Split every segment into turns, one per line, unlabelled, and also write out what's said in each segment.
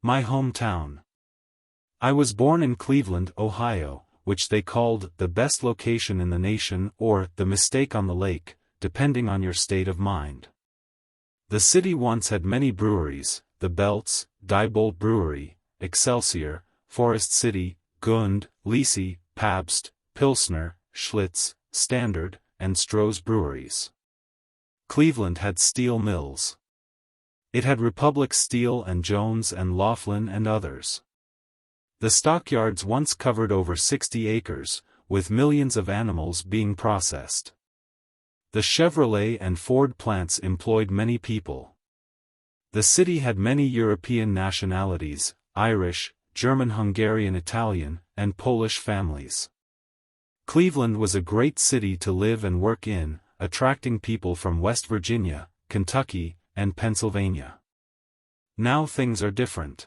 My hometown. I was born in Cleveland, Ohio, which they called the best location in the nation or the mistake on the lake, depending on your state of mind. The city once had many breweries: the Belts, Diebold Brewery, Excelsior, Forest City, Gund, Lisi, Pabst, Pilsner, Schlitz, Standard, and Stroh's breweries. Cleveland had steel mills. It had Republic Steel and Jones and Laughlin and others. The stockyards once covered over 60 acres, with millions of animals being processed. The Chevrolet and Ford plants employed many people. The city had many European nationalities: Irish, German, Hungarian, Italian, and Polish families. Cleveland was a great city to live and work in, attracting people from West Virginia, Kentucky, and Pennsylvania. Now things are different.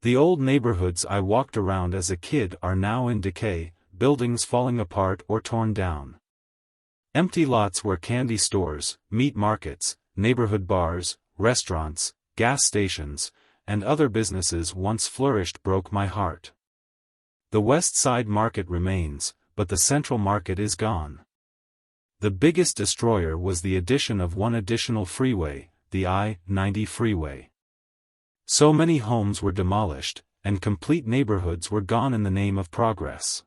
The old neighborhoods I walked around as a kid are now in decay, buildings falling apart or torn down. Empty lots where candy stores, meat markets, neighborhood bars, restaurants, gas stations, and other businesses once flourished broke my heart. The West Side Market remains, but the Central Market is gone. The biggest destroyer was the addition of one additional freeway, the I-90 freeway. So many homes were demolished, and complete neighborhoods were gone in the name of progress.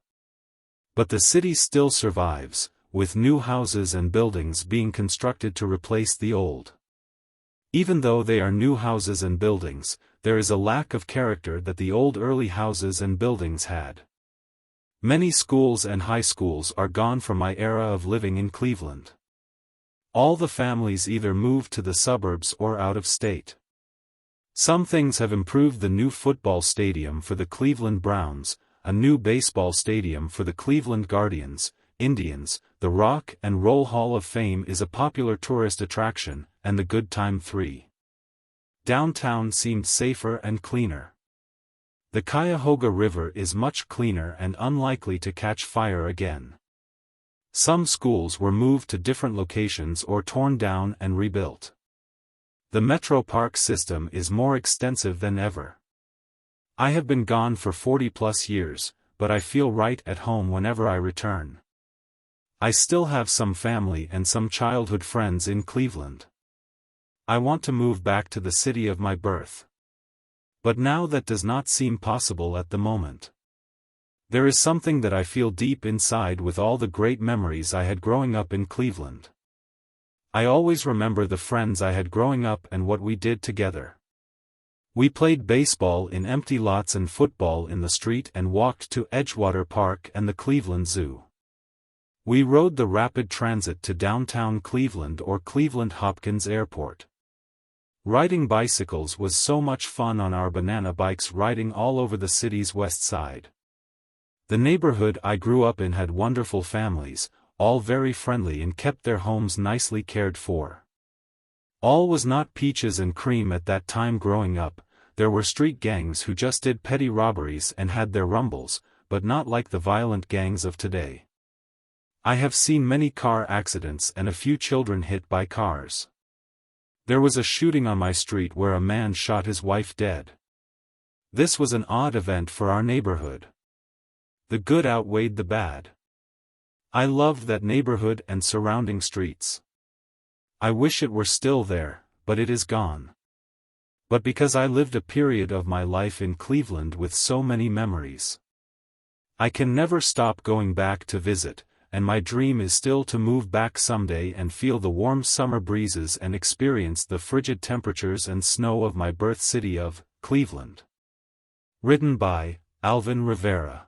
But the city still survives, with new houses and buildings being constructed to replace the old. Even though they are new houses and buildings, there is a lack of character that the old early houses and buildings had. Many schools and high schools are gone from my era of living in Cleveland. All the families either moved to the suburbs or out of state. Some things have improved: the new football stadium for the Cleveland Browns, a new baseball stadium for the Cleveland Guardians, Indians, the Rock and Roll Hall of Fame is a popular tourist attraction, and the Good Time 3. Downtown seemed safer and cleaner. The Cuyahoga River is much cleaner and unlikely to catch fire again. Some schools were moved to different locations or torn down and rebuilt. The Metro Park system is more extensive than ever. I have been gone for 40+ years, but I feel right at home whenever I return. I still have some family and some childhood friends in Cleveland. I want to move back to the city of my birth. But now that does not seem possible at the moment. There is something that I feel deep inside with all the great memories I had growing up in Cleveland. I always remember the friends I had growing up and what we did together. We played baseball in empty lots and football in the street and walked to Edgewater Park and the Cleveland Zoo. We rode the rapid transit to downtown Cleveland or Cleveland Hopkins Airport. Riding bicycles was so much fun on our banana bikes, riding all over the city's west side. The neighborhood I grew up in had wonderful families, all very friendly and kept their homes nicely cared for. All was not peaches and cream at that time growing up. There were street gangs who just did petty robberies and had their rumbles, but not like the violent gangs of today. I have seen many car accidents and a few children hit by cars. There was a shooting on my street where a man shot his wife dead. This was an odd event for our neighborhood. The good outweighed the bad. I loved that neighborhood and surrounding streets. I wish it were still there, but it is gone. But because I lived a period of my life in Cleveland with so many memories, I can never stop going back to visit, and my dream is still to move back someday and feel the warm summer breezes and experience the frigid temperatures and snow of my birth city of Cleveland. Written by Alvin Rivera.